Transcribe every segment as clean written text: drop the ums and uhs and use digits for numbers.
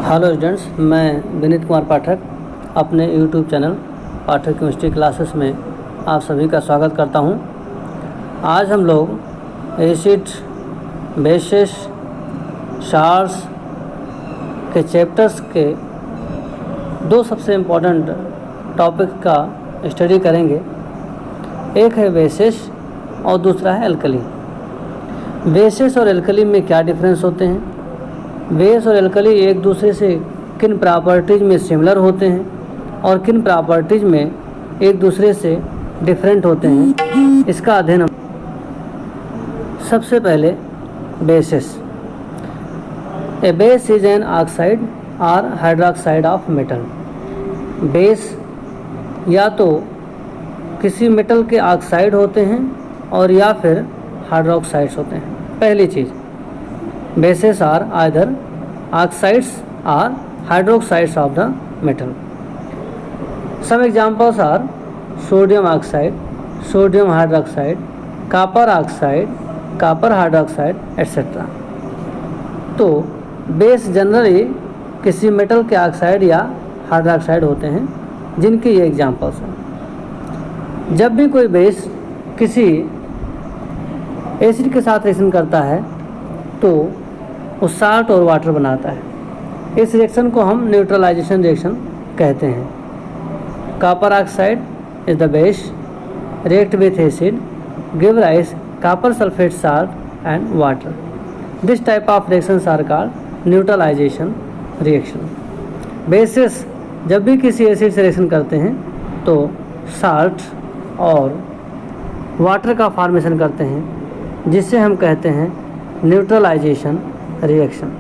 Hello students, मैं विनीत कुमार पाठक अपने YouTube channel पाठक chemistry classes में आप सभी का स्वागत करता हूं। आज हम लोग एसिड, बेसेस, साल्ट्स के चैप्टर्स के दो सबसे इम्पोर्टेंट टॉपिक का स्टडी करेंगे। एक है बेसेस और दूसरा है एल्कली। बेसेस और एल्कली में क्या डिफरेंस होते हैं, बेस और एल्कली एक दूसरे से किन प्रॉपर्टीज़ में सिमिलर होते हैं और किन प्रॉपर्टीज़ में एक दूसरे से डिफरेंट होते हैं, इसका अध्ययन हम। सबसे पहले bases. A base is an oxide और हाइड्रोक्साइड ऑफ मेटल। बेस या तो किसी मेटल के ऑक्साइड होते हैं और या फिर हाइड्रोक्साइड्स होते हैं। पहली चीज़, bases are either oxides or hydroxides of the metal. Some examples are sodium oxide, sodium hydroxide, copper oxide, copper hydroxide, etc. तो बेस जनरली किसी मेटल के ऑक्साइड या हाइड्रोक्साइड होते हैं, जिनके ये एग्जाम्पल्स हैं। जब भी कोई बेस किसी एसिड के साथ रिएक्शन करता है तो वो साल्ट और वाटर बनाता है। इस रिएक्शन को हम न्यूट्रलाइजेशन रिएक्शन कहते हैं। Copper oxide is the base, react with acid, give rise copper sulphate salt and water. This type of reactions are called neutralization reaction. Bases जब भी किसी एसिड से रिएक्शन करते हैं तो साल्ट और वाटर का फॉर्मेशन करते हैं, जिससे हम कहते हैं न्यूट्रलाइजेशन रिएक्शन।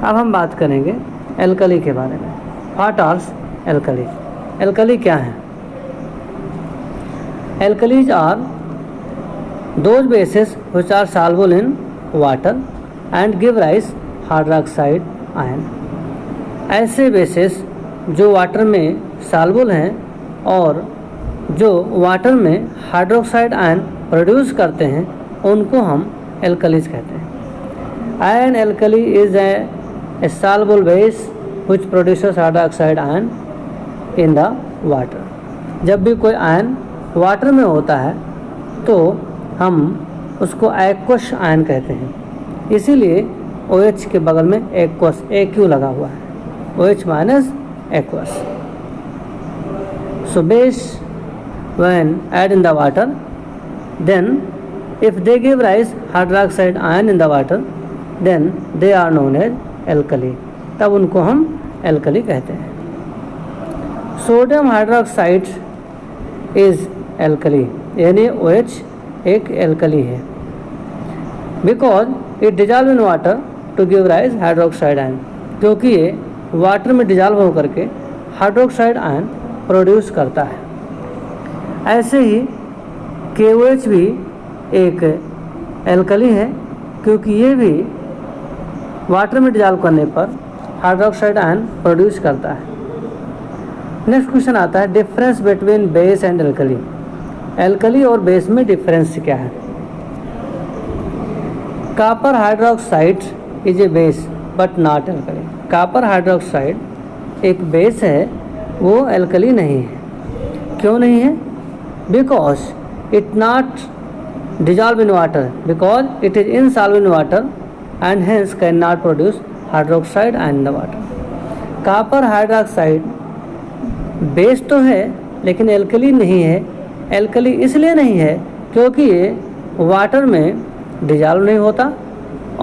अब हम बात करेंगे एल्कली के बारे में। What are alkali? एल्कली क्या है? Alkalis are those bases which are soluble in water and give rise hydroxide ion. ऐसे बेसेस जो वाटर में सॉल्युबल हैं और जो वाटर में हाइड्रोक्साइड आयन प्रोड्यूस करते हैं, उनको हम एल्कलीज कहते हैं। An alkali is a soluble base which produces hydroxide ion in the water. जब भी कोई आयन वाटर में होता है तो हम उसको एक्वस आयन कहते हैं। इसीलिए OH के बगल में एक्वस AQ लगा हुआ है, OH minus aqueous. So base when add in the water, then if they give rise hydroxide ion in the water, then they are known as alkali. तब उनको हम एल्कली कहते हैं। सोडियम हाइड्रोक्साइड इज एल्कली, यानी OH एक alkali है। Because it dissolve in water to give rise hydroxide ion, क्योंकि ये वाटर में डिजॉल्व होकर के हाइड्रोक्साइड आयन प्रोड्यूस करता है। ऐसे ही KOH भी एक एल्कली है, क्योंकि ये भी वाटर में डिजॉल्व करने पर हाइड्रोक्साइड आयन प्रोड्यूस करता है। नेक्स्ट क्वेश्चन आता है, difference between base and alkali. Alkali और बेस में डिफरेंस क्या है? Copper hydroxide is a base but not alkali. Copper hydroxide एक बेस है, वो एल्कली नहीं है। क्यों नहीं है? Because it not dissolve in water, because it is insoluble in water and hence cannot produce hydroxide ion in the water. Copper hydroxide base तो है लेकिन एल्कली नहीं है। एल्कली इसलिए नहीं है क्योंकि ये वाटर में डिजॉल्व नहीं होता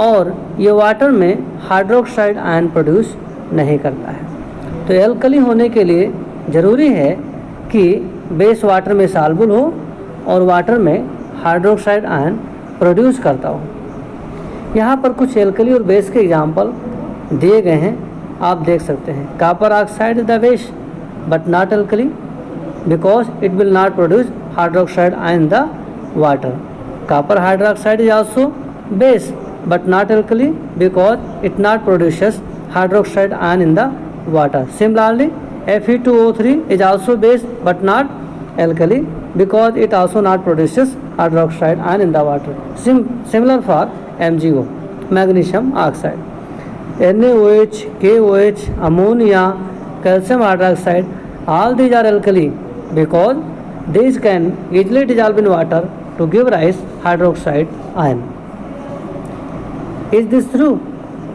और ये वाटर में हाइड्रोक्साइड आयन प्रोड्यूस नहीं करता है। तो एल्कली होने के लिए ज़रूरी है कि बेस वाटर में सॉल्युबल हो और वाटर में हाइड्रोक्साइड आयन प्रोड्यूस करता हो। यहाँ पर कुछ एल्कली और बेस के एग्जाम्पल दिए गए हैं, आप देख सकते हैं। Copper oxide is the base but not alkali because it will not produce hydroxide ion in the water. Copper hydroxide is also base but not alkali because it not produces hydroxide ion in the water. Similarly Fe2O3 is also base but not alkali because it also not produces hydroxide ion in the water. Similar for MgO, magnesium oxide. NaOH, KOH, ammonia, calcium hydroxide, all these are alkali because these can easily dissolve in water to give rise hydroxide ion. Is this true?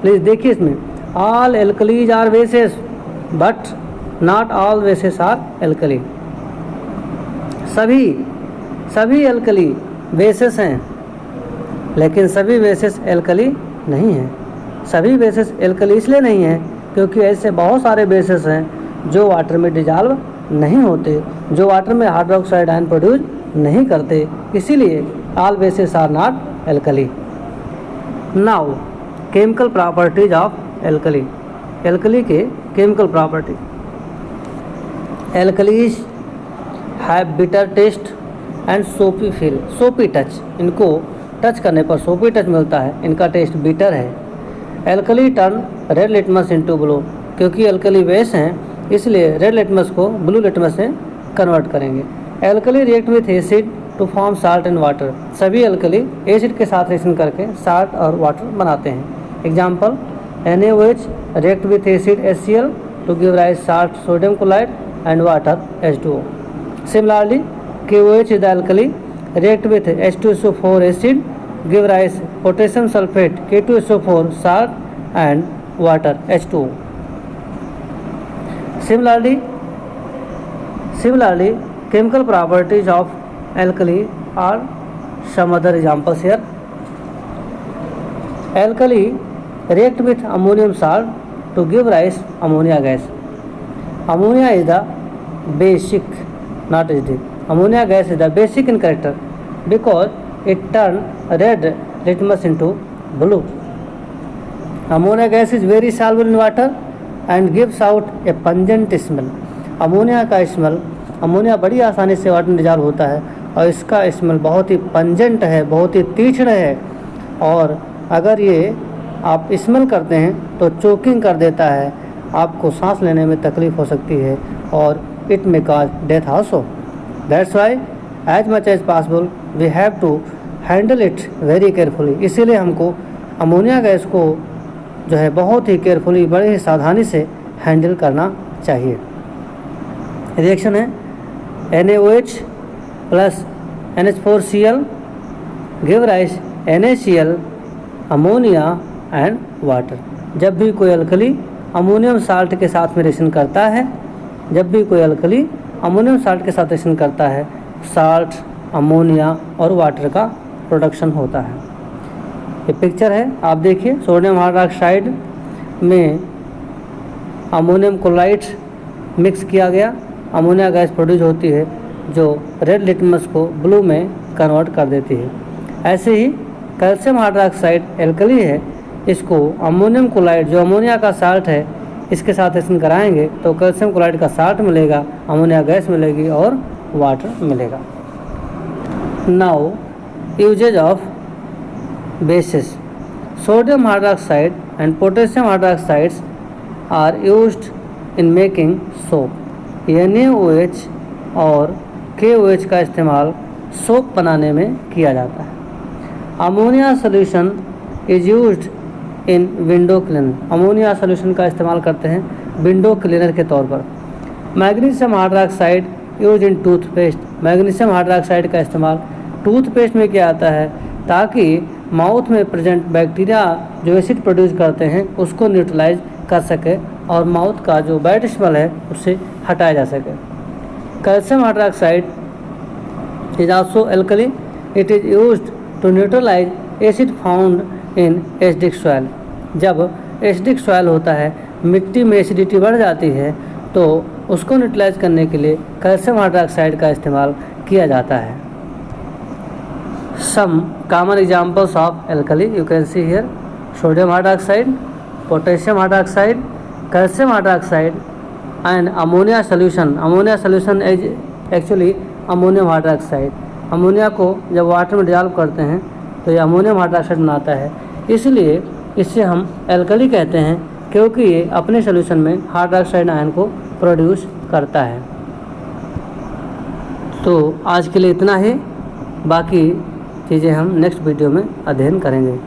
Please देखिए इसमें all alkalis are bases but not all bases are alkali. सभी alkali bases हैं लेकिन सभी basis alkali नहीं हैं। सभी basis alkali इसलिए नहीं हैं क्योंकि ऐसे बहुत सारे बेसिस हैं जो वाटर में डिजॉल्व नहीं होते, जो वाटर में हाइड्रोक्साइड आयन प्रोड्यूस नहीं करते, इसीलिए all bases are not alkali. Now chemical properties of alkali. Alkali के chemical property. Alkalis have bitter taste and soapy feel, soapy touch. इनको टच करने पर सोपी टच मिलता है, इनका टेस्ट बिटर है। Alkali turn red litmus into blue, क्योंकि alkali base हैं इसलिए रेड लिटमस को ब्लू लिटमस में कन्वर्ट करेंगे। Alkali react with acid to form salt and water. सभी एल्कली एसिड के साथ रिएक्शन करके साल्ट और वाटर बनाते हैं। Example NaOH react with acid HCl to give rise salt sodium chloride and water H2O। Similarly KOH is the alkali react with H2SO4 acid give rise potassium sulfate K2SO4 salt and water H2O. Similarly chemical properties of alkali are some other examples here. Alkali react with ammonium salt to give rise ammonia gas. Ammonia is the basic, not SD. Ammonia gas is the basic in character because it turns red litmus into blue. Ammonia gas is very soluble in water and gives out a pungent smell. Ammonia का smell, ammonia बड़ी आसानी से water में dissolve होता है और इसका smell बहुत ही पंजेंट है, बहुत ही तीक्ष्ण है, और अगर ये आप स्मेल करते हैं तो चोकिंग कर देता है, आपको सांस लेने में तकलीफ़ हो सकती है और it may cause death also. That's why as much as possible we have to handle it very carefully। इसीलिए हमको अमोनिया गैस को जो है बहुत ही केयरफुली, बड़े ही सावधानी से हैंडल करना चाहिए। रिएक्शन है NaOH plus NH4Cl give rise NaCl ammonia and water. जब भी कोई अल्कली अमोनियम साल्ट के साथ में रिएक्शन करता है, जब भी कोई अल्कली अमोनियम साल्ट के साथ रिएक्शन करता है, साल्ट, अमोनिया और वाटर का प्रोडक्शन होता है। ये पिक्चर है, आप देखिए, सोडियम हाइड्रोक्साइड में अमोनियम क्लोराइड मिक्स किया गया, अमोनिया गैस प्रोड्यूस होती है जो रेड लिटमस को ब्लू में कन्वर्ट कर देती है। ऐसे ही कैल्शियम हाइड्रोक्साइड एल्कली है, इसको अमोनियम क्लोराइड जो अमोनिया का साल्ट है इसके साथ रिएक्शन कराएंगे तो कैल्शियम क्लोराइड का साल्ट मिलेगा, अमोनिया गैस मिलेगी और वाटर मिलेगा। Now uses of bases. Sodium hydroxide and potassium hydroxides are used in making soap. NaOH और KOH का इस्तेमाल सोप बनाने में किया जाता है। Ammonia solution is used in window cleaner. Ammonia solution का इस्तेमाल करते हैं विंडो क्लीनर के तौर पर। Magnesium hydroxide use in toothpaste. Magnesium hydroxide का इस्तेमाल टूथपेस्ट में किया जाता है ताकि माउथ में प्रेजेंट बैक्टीरिया जो एसिड प्रोड्यूस करते हैं उसको न्यूट्रलाइज कर सके और माउथ का जो बैड स्मेल है उससे हटाया जा सके। Calcium hydroxide is also alkali. It is used to neutralize acid found in acidic soil. जब एसिडिक सॉइल होता है, मिट्टी में एसिडिटी बढ़ जाती है, तो उसको न्यूट्रलाइज करने के लिए कैल्शियम हाइड्रोक्साइड का इस्तेमाल किया जाता है। Some common examples of alkali you can see here: sodium hydroxide, potassium hydroxide, calcium hydroxide and ammonia solution. Ammonia solution is actually ammonium hydroxide. Ammonia को जब वाटर में डिजॉल्व करते हैं तो ये अमोनियम हाइड्रोक्साइड बनाता है, इसलिए इसे हम एल्कली कहते हैं क्योंकि ये अपने सोल्यूशन में हाइड्रोक्साइड आयन को प्रोड्यूस करता है। तो आज के लिए इतना ही, बाकी चीज़ें हम नेक्स्ट वीडियो में अध्ययन करेंगे।